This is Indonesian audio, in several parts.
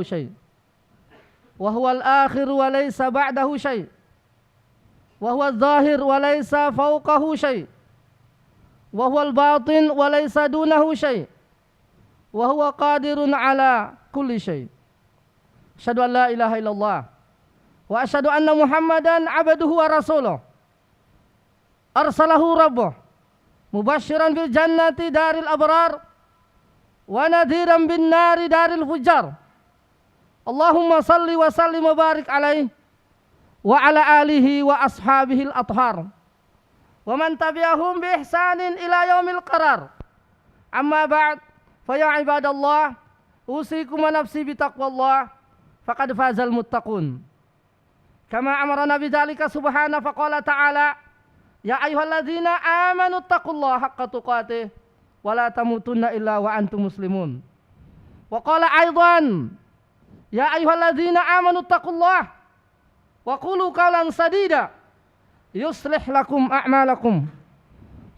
syai' wa huwal akhir wa laysa ba'dahu syai' wa huwal zahir wa laysa fawqahu syai' wa huwal batin wa laysa dunahu syai' wa huwa qadirun ala kulli syai'. Asyhadu an la ilaha illallah wa asyhadu anna Muhammadan abduhu wa rasuluh arsalahu rabbuh mubasysyiran bil jannati daril abrar wa nadhiran bin nari daril fujjar. Allahumma salli wa sallim wa barik alaihi wa ala alihi wa ashabihi al-athhar wa man tabi'ahum bi ihsanin ila yaumil qarar. Amma ba'd, fa ya ibadallah, usikum wa nafsi bi taqwallah faqad fazal muttaqun. Kama amarana bidzalika subhanahu fa qala ta'ala ya ayyuhalladzina amanu taqullaha haqqa tuqatih wa la tamutunna illa wa antum muslimun. Wa qala aidan ya ayyuhalladzina amanu taqullaha wa qulu qawlan sadida yuslih lakum a'malakum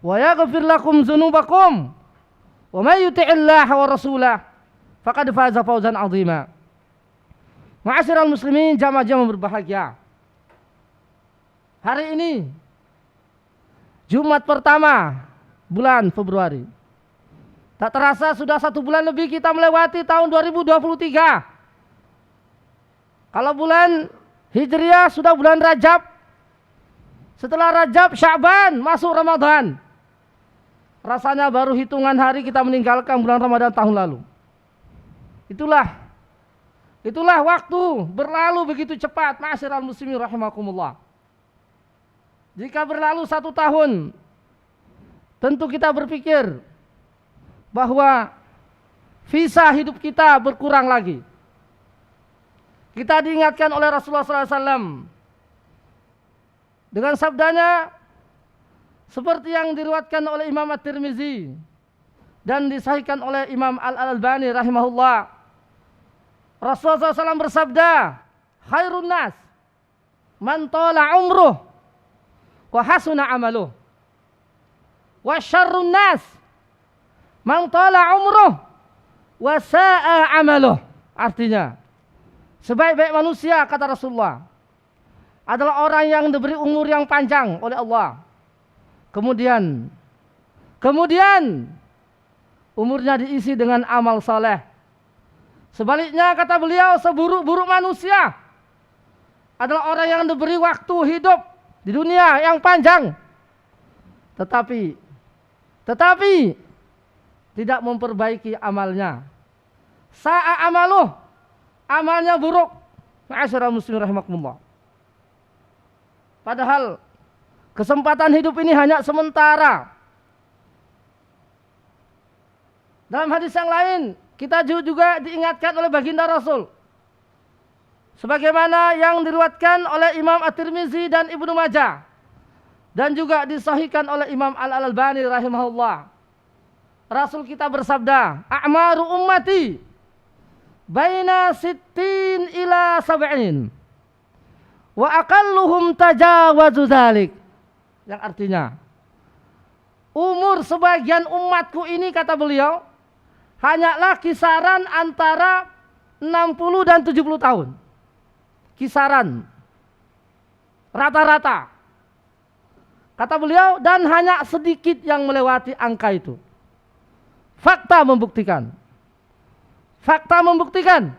wa yaghfir lakum dzunubakum wa may yuti'illaha wa rasulahu faqad faza fawzan 'azima. Ma'asyiral muslimin, jamaah-jamaah berbahagia. Hari ini Jumat pertama bulan Februari. Tak terasa sudah 1 bulan lebih kita melewati tahun 2023. Kalau bulan Hijriah sudah bulan Rajab. Setelah Rajab, Sya'ban, masuk Ramadan. Rasanya baru hitungan hari kita meninggalkan bulan Ramadan tahun lalu. Itulah waktu berlalu begitu cepat. Ma'asyiral muslimin rahimakumullah. Jika berlalu 1 tahun, tentu kita berpikir bahwa visa hidup kita berkurang lagi. Kita diingatkan oleh Rasulullah SAW dengan sabdanya seperti yang diriwayatkan oleh Imam At-Tirmizi dan disahihkan oleh Imam Al-Albani rahimahullah. Rasulullah SAW bersabda, khairun nas man tala umruh wa hasuna amaluh wa syarrun nas man tala umruh wa sa'a amaluh. Artinya, sebaik-baik manusia, kata Rasulullah, adalah orang yang diberi umur yang panjang oleh Allah. Kemudian umurnya diisi dengan amal saleh. Sebaliknya, kata beliau, seburuk-buruk manusia adalah orang yang diberi waktu hidup di dunia yang panjang, tetapi tidak memperbaiki amalnya. Sa'a amaluh, amalnya buruk. Ma'asyiral muslimin rahimakumullah. Padahal kesempatan hidup ini hanya sementara. Dalam hadis yang lain, kita juga diingatkan oleh baginda Rasul, sebagaimana yang diriwayatkan oleh Imam At-Tirmizi dan Ibnu Majah, dan juga disahihkan oleh Imam Al-Albani rahimahullah. Rasul kita bersabda, a'maru ummati baina 60 ila 70 wa aqalluhum tajawazu dzalik. Yang artinya, umur sebagian umatku ini, kata beliau, hanyalah kisaran antara 60 dan 70 tahun. Kisaran rata-rata, kata beliau, dan hanya sedikit yang melewati angka itu. Fakta membuktikan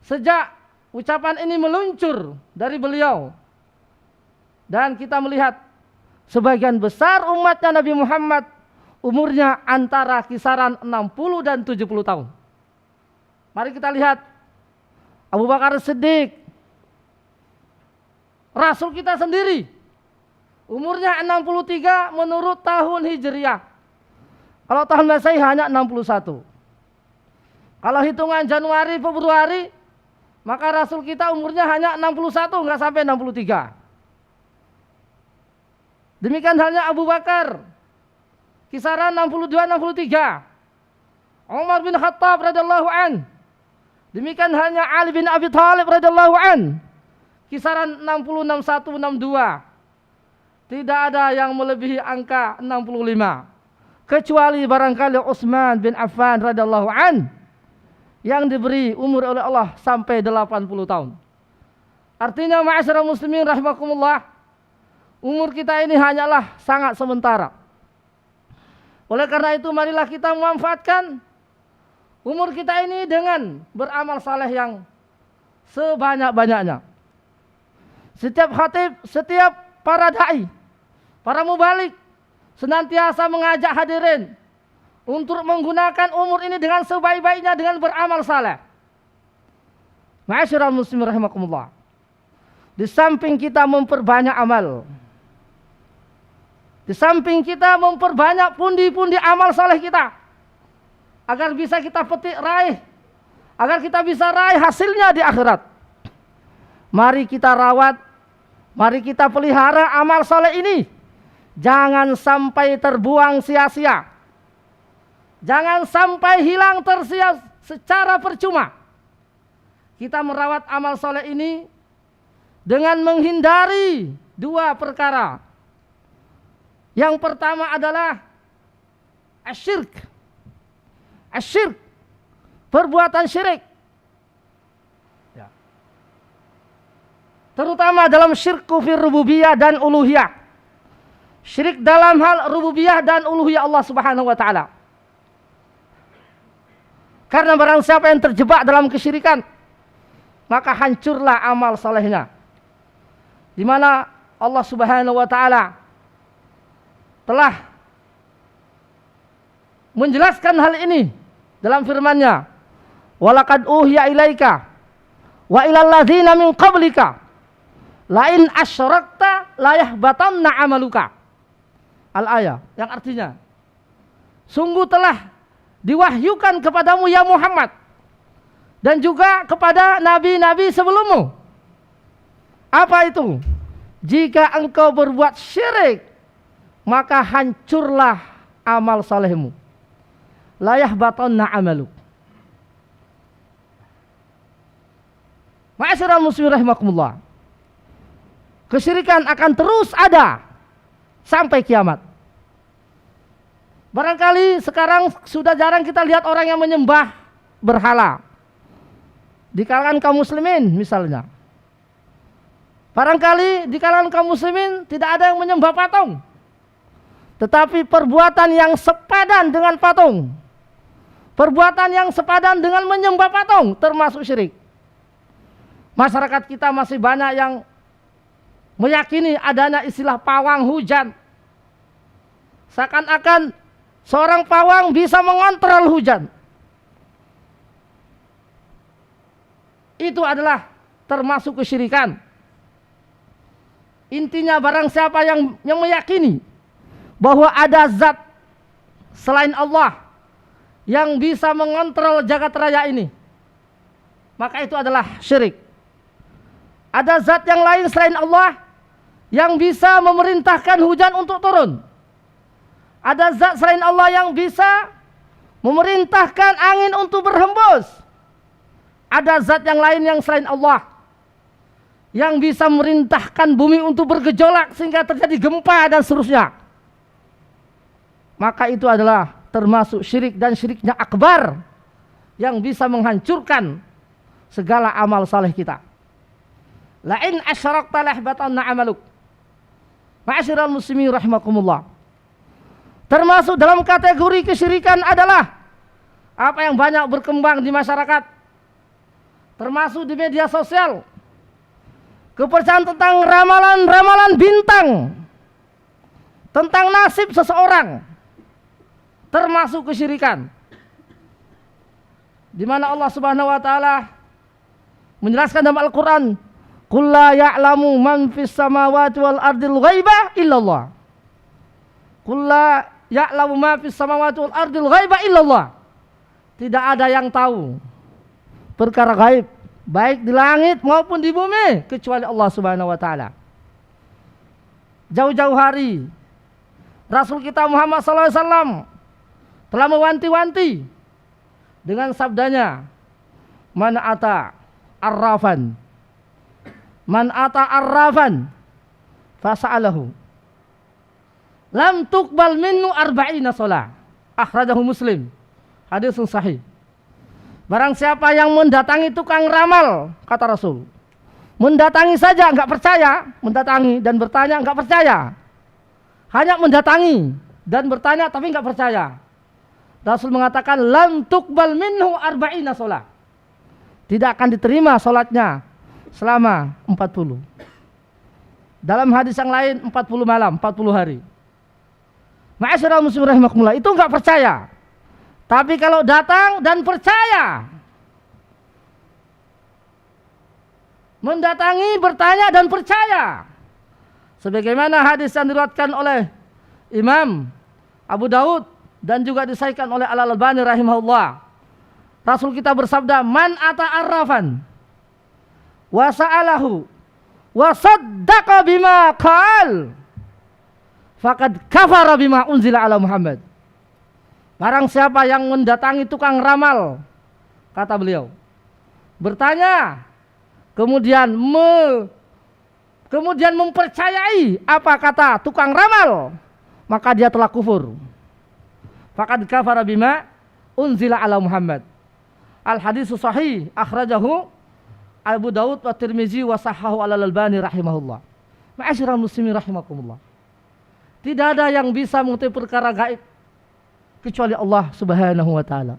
sejak ucapan ini meluncur dari beliau, dan kita melihat sebagian besar umatnya Nabi Muhammad umurnya antara kisaran 60 dan 70 tahun. Mari kita lihat Abu Bakar Siddiq, Rasul kita sendiri, umurnya 63 menurut tahun Hijriah. Kalau tahun Masehi hanya 61. Kalau hitungan Januari, Februari, maka Rasul kita umurnya hanya 61, nggak sampai 63. Demikian halnya Abu Bakar, kisaran 62-63. Umar bin Khattab radhiyallahu an. Demikian halnya Ali bin Abi Thalib radhiyallahu an, kisaran 60, 61, 62. Tidak ada yang melebihi angka 65, kecuali barangkali Utsman bin Affan radhiyallahu an yang diberi umur oleh Allah sampai 80 tahun. Artinya ma'asyiral muslimin rahimakumullah, umur kita ini hanyalah sangat sementara. Oleh karena itu marilah kita memanfaatkan umur kita ini dengan beramal saleh yang sebanyak-banyaknya. Setiap khatib, setiap para dai, para mubalik senantiasa mengajak hadirin untuk menggunakan umur ini dengan sebaik-baiknya dengan beramal saleh. Ma'asyiral muslimin rahimakumullah. Di samping kita memperbanyak amal, di samping kita memperbanyak pundi-pundi amal saleh kita, agar bisa kita petik raih, agar kita bisa raih hasilnya di akhirat. Mari kita rawat, mari kita pelihara amal saleh ini. Jangan sampai terbuang sia-sia. Jangan sampai hilang tersia secara percuma. Kita merawat amal saleh ini dengan menghindari dua perkara. Yang pertama adalah asyirk. Asyirk, perbuatan syirik. Ya. Terutama dalam syirku fi rububiyah dan uluhiyah. Syirik dalam hal rububiyah dan uluhiyah Allah Subhanahu wa taala. Karena barang siapa yang terjebak dalam kesyirikan, maka hancurlah amal salehnya. Di mana Allah Subhanahu wa taala telah menjelaskan hal ini dalam firman-Nya, "Walaqad uhiya ilaika wa ilal ladzina min qablika la in asyrakta la yahbatanna 'amaluka." Al-ayah, yang artinya sungguh telah diwahyukan kepadamu ya Muhammad dan juga kepada nabi-nabi sebelummu. Apa itu? Jika engkau berbuat syirik, maka hancurlah amal salehmu. La yahbatanna 'amaluk. Ma'asyiral muslimin rahimakumullah. Kesyirikan akan terus ada sampai kiamat. Barangkali sekarang sudah jarang kita lihat orang yang menyembah berhala di kalangan kaum muslimin misalnya. Barangkali di kalangan kaum muslimin tidak ada yang menyembah patung. Tetapi perbuatan yang sepadan dengan patung, perbuatan yang sepadan dengan menyembah patung termasuk syirik. Masyarakat kita masih banyak yang meyakini adanya istilah pawang hujan. Seakan-akan seorang pawang bisa mengontrol hujan. Itu adalah termasuk kesyirikan. Intinya barang siapa yang meyakini bahwa ada zat selain Allah yang bisa mengontrol jagat raya ini, maka itu adalah syirik. Ada zat yang lain selain Allah yang bisa memerintahkan hujan untuk turun. Ada zat selain Allah yang bisa memerintahkan angin untuk berhembus. Ada zat yang lain yang selain Allah yang bisa memerintahkan bumi untuk bergejolak sehingga terjadi gempa dan seterusnya. Maka itu adalah termasuk syirik dan syiriknya akbar yang bisa menghancurkan segala amal saleh kita. La in asyrakta lahbatanna 'amaluk. Ma'asyiral muslimin rahimakumullah. Termasuk dalam kategori kesyirikan adalah apa yang banyak berkembang di masyarakat, termasuk di media sosial. Kepercayaan tentang ramalan-ramalan bintang, tentang nasib seseorang, termasuk kesyirikan. Di mana Allah Subhanahu wa taala menjelaskan dalam Al-Qur'an, "Qul la ya'lamu man fis samawati wal ardil ghaiba illallah." Qul la ya'lamu ma fis samawati wal ardil ghaiba illallah. Tidak ada yang tahu perkara gaib baik di langit maupun di bumi kecuali Allah Subhanahu wa taala. Jauh-jauh hari Rasul kita Muhammad sallallahu alaihi wasallam telah mewanti-wanti dengan sabdanya, "Man ata arrafan fasa'alahu lam tuqbal minhu arba'ina shalah." Akhrajahu Muslim. Hadis sahih. Barang siapa yang mendatangi tukang ramal, kata Rasul, mendatangi saja enggak percaya, mendatangi dan bertanya enggak percaya. Hanya mendatangi dan bertanya tapi enggak percaya. Rasul mengatakan lam tuqbal minhu arba'ina shalah. Tidak akan diterima salatnya selama 40. Dalam hadis yang lain 40 malam, 40 hari. Ma'asyiral muslimin rahimakumullah, itu enggak percaya. Tapi kalau datang dan percaya, mendatangi, bertanya dan percaya, sebagaimana hadis yang diriwayatkan oleh Imam Abu Daud dan juga disahihkan oleh Al-Albani rahimahullah. Rasul kita bersabda, man ata arrafan wa sa'alahu wa saddaqa bima qal faqad kafara bima unzila ala Muhammad. Barang siapa yang mendatangi tukang ramal, kata beliau, bertanya, kemudian mempercayai apa kata tukang ramal, maka dia telah kufur. Faqad kafara bima unzila ala Muhammad. Al hadis sahih akhrajahu Abu Daud wa Tirmizi wa sahahu Al-Albani rahimahullah. Ma'asyiral muslimin rahimakumullah. Tidak ada yang bisa mengetahui perkara gaib kecuali Allah Subhanahu wa taala.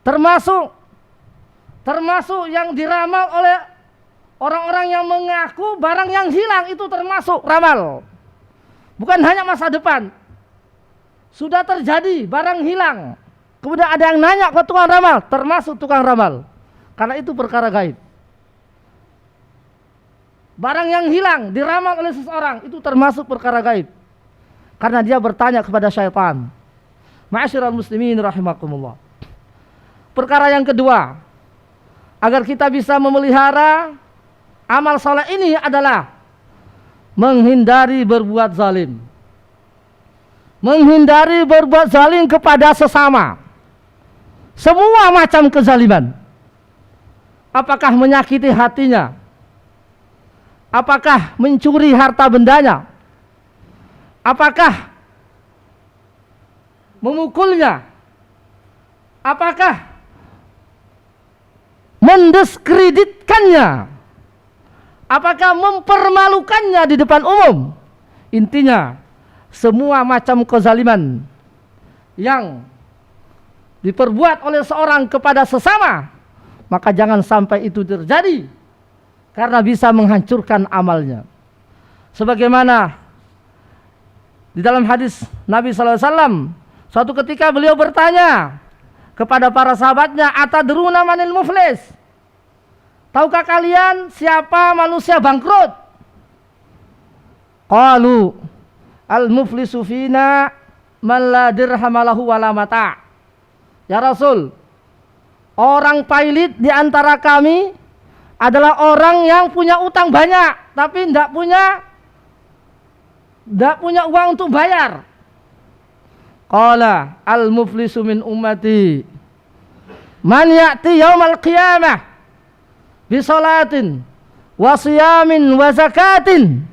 Termasuk yang diramal oleh orang-orang yang mengaku barang yang hilang, itu termasuk ramal. Bukan hanya masa depan. Sudah terjadi barang hilang, kemudian ada yang nanya ke tukang ramal, termasuk tukang ramal. Karena itu perkara gaib. Barang yang hilang diramal oleh seseorang, itu termasuk perkara gaib. Karena dia bertanya kepada syaitan. Ma'asyiral muslimin rahimakumullah. Perkara yang kedua, agar kita bisa memelihara amal saleh ini adalah menghindari berbuat zalim. Menghindari berbuat zalim kepada sesama. Semua macam kezaliman. Apakah menyakiti hatinya? Apakah mencuri harta bendanya? Apakah memukulnya? Apakah mendiskreditkannya? Apakah mempermalukannya di depan umum? Intinya, semua macam kezaliman yang diperbuat oleh seorang kepada sesama, maka jangan sampai itu terjadi, karena bisa menghancurkan amalnya. Sebagaimana di dalam hadis Nabi SAW, suatu ketika beliau bertanya kepada para sahabatnya, atadruna manil muflis? Tahukah kalian siapa manusia bangkrut? Qalu al-muflisu fina man la dirhamalahu wala mata'. Ya Rasul, orang pailit di antara kami adalah orang yang punya utang banyak tapi tidak punya uang untuk bayar. Qala al-muflisu min ummati man ya'ti yaumal qiyamah bi salatin wa siyamin wa zakatin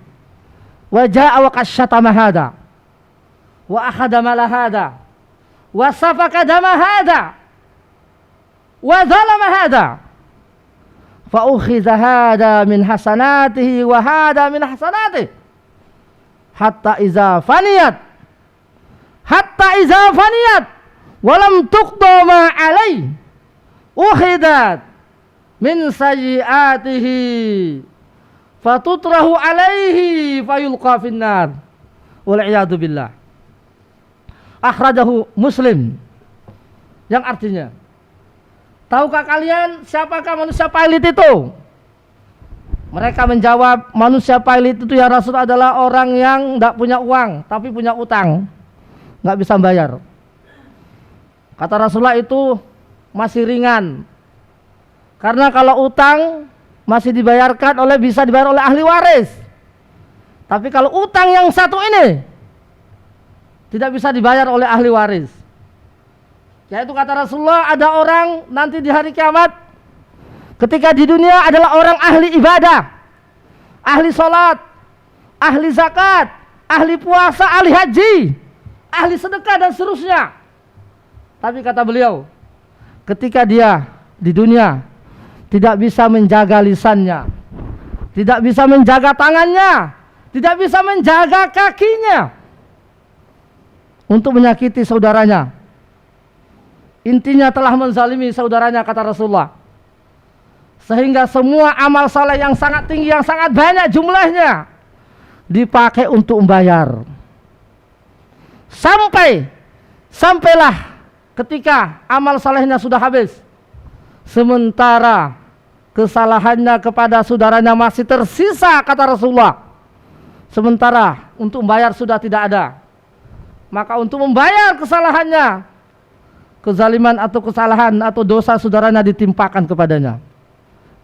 wa jaa'a wa qasyatama hada wa akhadha mala hada wa safaka dama hada wa zalama hada fa ukhidha hada min hasanatihi wa hada min hasanatihi hatta iza faniyat walam tuqda ma alai ukhidat min sayyiatihi fatutrahu alaihi fayulqa finnar wal iyadu billah. Akhrajahu Muslim, yang artinya, tahukah kalian siapakah manusia pailit itu? Mereka menjawab, manusia pailit itu ya Rasul adalah orang yang tidak punya uang tapi punya utang, nggak bisa bayar. Kata Rasulullah, itu masih ringan, karena kalau utang masih bisa dibayar oleh ahli waris. Tapi kalau utang yang satu ini tidak bisa dibayar oleh ahli waris. Yaitu kata Rasulullah, ada orang nanti di hari kiamat, ketika di dunia adalah orang ahli ibadah, ahli sholat, ahli zakat, ahli puasa, ahli haji, ahli sedekah dan seterusnya. Tapi kata beliau, ketika dia di dunia tidak bisa menjaga lisannya, tidak bisa menjaga tangannya, tidak bisa menjaga kakinya untuk menyakiti saudaranya, intinya telah menzalimi saudaranya, kata Rasulullah. Sehingga semua amal saleh yang sangat tinggi, yang sangat banyak jumlahnya, dipakai untuk membayar. Sampailah ketika amal salehnya sudah habis, sementara kesalahannya kepada saudaranya masih tersisa, kata Rasulullah. Sementara untuk membayar sudah tidak ada. Maka untuk membayar kesalahannya, kezaliman atau kesalahan atau dosa saudaranya ditimpakan kepadanya.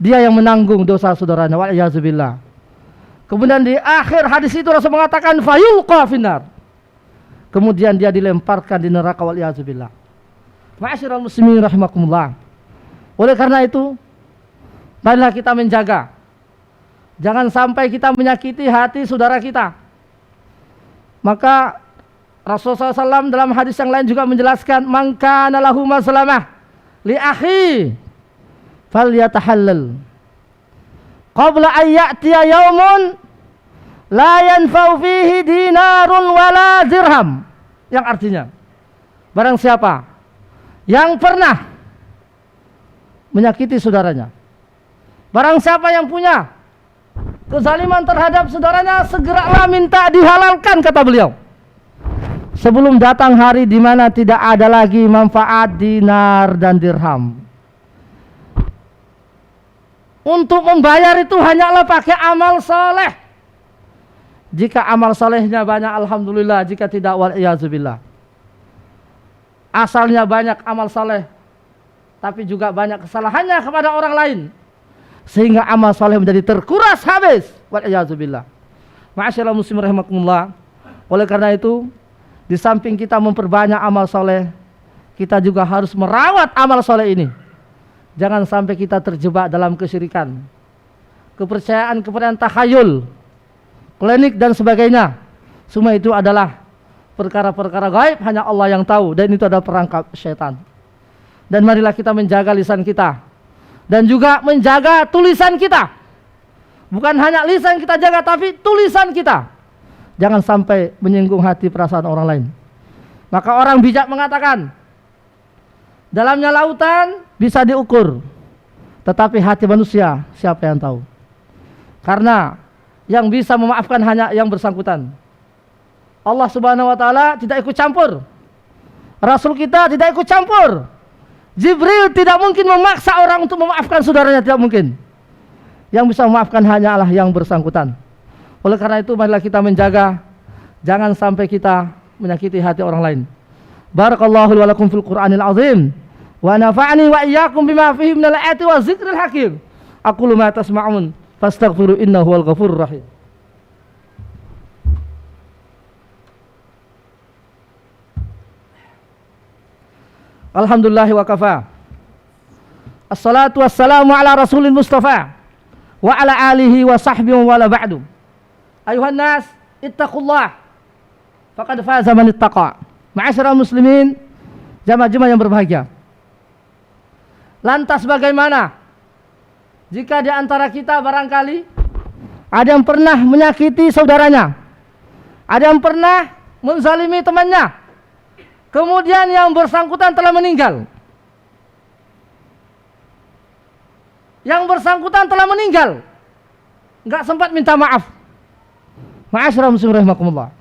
Dia yang menanggung dosa saudaranya, wa'iyyazubillah. Kemudian di akhir hadis itu Rasul mengatakan fayulqa finnar. Kemudian dia dilemparkan di neraka, wa'iyyazubillah. Ma'asyiral muslimin rahimakumullah. Oleh karena itu, marilah kita menjaga. Jangan sampai kita menyakiti hati saudara kita. Maka Rasulullah SAW dalam hadis yang lain juga menjelaskan, man kana lahu mazlamah li akhi falyatahallal qabla an ya'tiya yaumun la yanfa'u fihi dinarun wala dirham. Yang artinya, barang siapa yang pernah menyakiti saudaranya, barang siapa yang punya kezaliman terhadap saudaranya, segeralah minta dihalalkan, kata beliau, sebelum datang hari di mana tidak ada lagi manfaat dinar dan dirham. Untuk membayar itu hanyalah pakai amal soleh. Jika amal solehnya banyak, alhamdulillah. Jika tidak, wa'iyyazubillah. Asalnya banyak amal soleh, tapi juga banyak kesalahannya kepada orang lain, sehingga amal soleh menjadi terkuras habis, wa'iyyazubillah. Ma'asyiral muslimin rahimakumullah. Oleh karena itu, di samping kita memperbanyak amal soleh, kita juga harus merawat amal soleh ini. Jangan sampai kita terjebak dalam kesyirikan, kepercayaan takhayul, klinik dan sebagainya. Semua itu adalah perkara-perkara gaib, hanya Allah yang tahu, dan itu adalah perangkap syaitan. Dan marilah kita menjaga lisan kita, dan juga menjaga tulisan kita. Bukan hanya lisan kita jaga, tapi tulisan kita. Jangan sampai menyinggung hati perasaan orang lain. Maka orang bijak mengatakan, dalamnya lautan bisa diukur, tetapi hati manusia siapa yang tahu? Karena yang bisa memaafkan hanya yang bersangkutan. Allah Subhanahu wa taala tidak ikut campur. Rasul kita tidak ikut campur. Jibril tidak mungkin memaksa orang untuk memaafkan saudaranya, tidak mungkin. Yang bisa memaafkan hanyalah yang bersangkutan. Oleh karena itu, marilah kita menjaga, jangan sampai kita menyakiti hati orang lain. Barakallahu wa lakum fil Qur'anil azim, wa nafa'ani wa iyyakum bima fihi minal ayati wa zikril hakim. Aqulu ma tasma'un fastaghfiru innahu wal ghafurur rahim. Alhamdulillah wa kafa. Assalatu wassalamu ala rasulil mustafa wa ala alihi wa sahbihi wa la ba'du. Ayuhan nas, ittaqullah faqad faza man ittaqa. Ma'asyiral muslimin, jamaah-jamaah yang berbahagia. Lantas bagaimana jika di antara kita barangkali ada yang pernah menyakiti saudaranya, ada yang pernah menzalimi temannya, kemudian yang bersangkutan telah meninggal. Yang bersangkutan telah meninggal, enggak sempat minta maaf. Ma'asyiral muslimin rahimakumullah.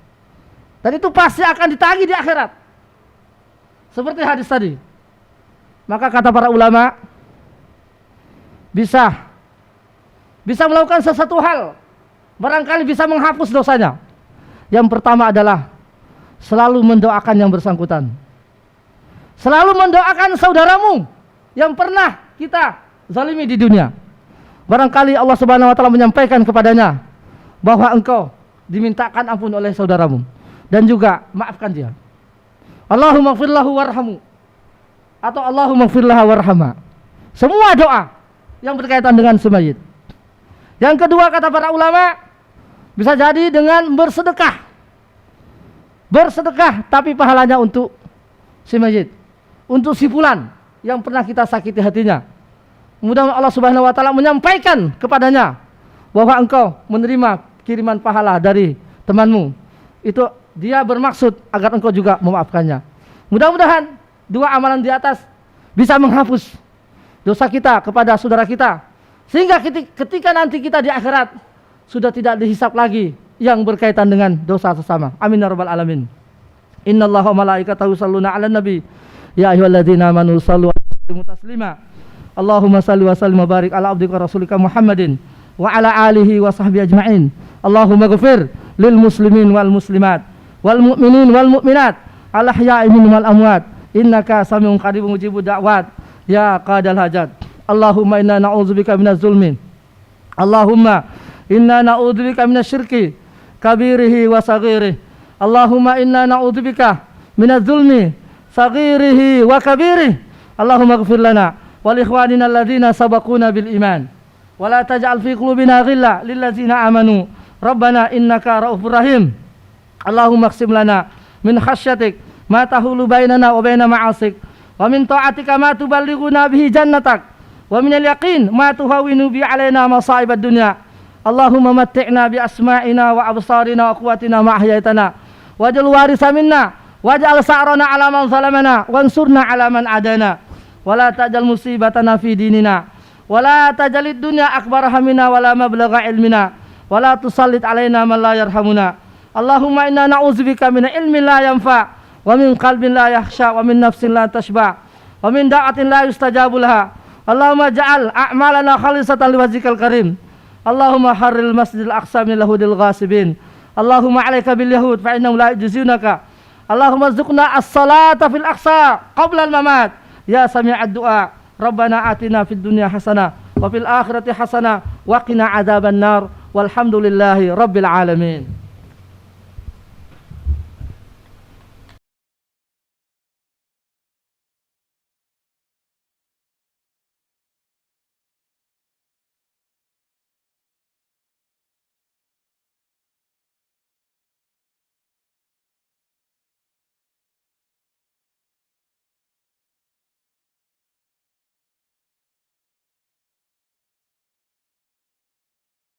Dan itu pasti akan ditagih di akhirat. Seperti hadis tadi. Maka kata para ulama, bisa melakukan sesuatu hal, barangkali bisa menghapus dosanya. Yang pertama adalah selalu mendoakan yang bersangkutan. Selalu mendoakan saudaramu yang pernah kita zalimi di dunia. Barangkali Allah Subhanahu wa taala menyampaikan kepadanya bahwa engkau dimintakan ampun oleh saudaramu, dan juga maafkan dia. Allahumma ighfir lahu warhamhu, atau Allahumma ighfir laha warhamha. Semua doa yang berkaitan dengan si mayit. Yang kedua, kata para ulama, bisa jadi dengan bersedekah. Bersedekah tapi pahalanya untuk si mayit, untuk si fulan, yang pernah kita sakiti hatinya. Mudah-mudahan Allah Subhanahu wa taala menyampaikan kepadanya bahwa engkau menerima kiriman pahala dari temanmu. Itu dia bermaksud agar engkau juga memaafkannya. Mudah-mudahan dua amalan di atas bisa menghapus dosa kita kepada saudara kita, sehingga ketika nanti kita di akhirat sudah tidak dihisap lagi yang berkaitan dengan dosa sesama. Amin ya rabbal alamin. Innallaha wa malaikatahu yusholluna 'alan nabi ya ayyuhalladzina amanu shallu 'alaihi taslima. Allahumma shalli wa sallim wa barik ala abdika rasulika Muhammadin wa ala alihi wa sahbihi ajma'in. Allahumma ghfir lil muslimin wal muslimat wal mu'minin wal mu'minat al ahya'i minhum wal amwat innaka samiun qaribun mujibud da'wat ya qadal hajat. Allahumma inna na'udzubika minaz zulmi. Allahumma inna na'udzubika minasyirki kabirihi wa saghirihi. Allahumma inna na'udzubika minaz zulmi saghirihi wa kabirihi. Allahumma ighfir lana wal ikhwanina alladzina sabaquna bil iman wa la taj'al fi qulubina ghilla lil ladzina amanu rabbana innaka ra'ufur rahim. Allahumma qsim lana min khasyatik ma tahulu bainana wa baina ma'asik wa min ta'atika ma tuballighuna bihi jannatak wa min al-yaqin ma tuhawwinu bi alaina masa'ibad dunya. Allahumma matti'na bi asma'ina wa absarina wa quwwatina ma ahyaitana waj'al warisa minna waj'al sa'rana 'ala man zalamana wansurna 'ala man adana wa la taj'al musibatana fi dinina wa la taj'alid dunya akbar hamina wa la mablagha ilmina wa la tusallit 'alaina man la yarhamuna. Allahumma inna na'udzubika min ilmin la yanfa wa min qalbin la yakhsha wa min nafsin la tashba wa min da'atin la yustajabu laha. Allahumma ja'al a'malana khalisatan liwajhikal karim. Allahumma harril masjidil aqsa min lahudil ghasibin. Allahumma 'alaika bil yahud fa innahum la yujzunaka. Allahumma rzuqna as-salata fil aqsa qabla al-mamat ya sami'ad du'a. Rabbana atina fid dunya hasanah wa fil akhirati hasanah wa qina adzaban nar walhamdulillahi rabbil alamin.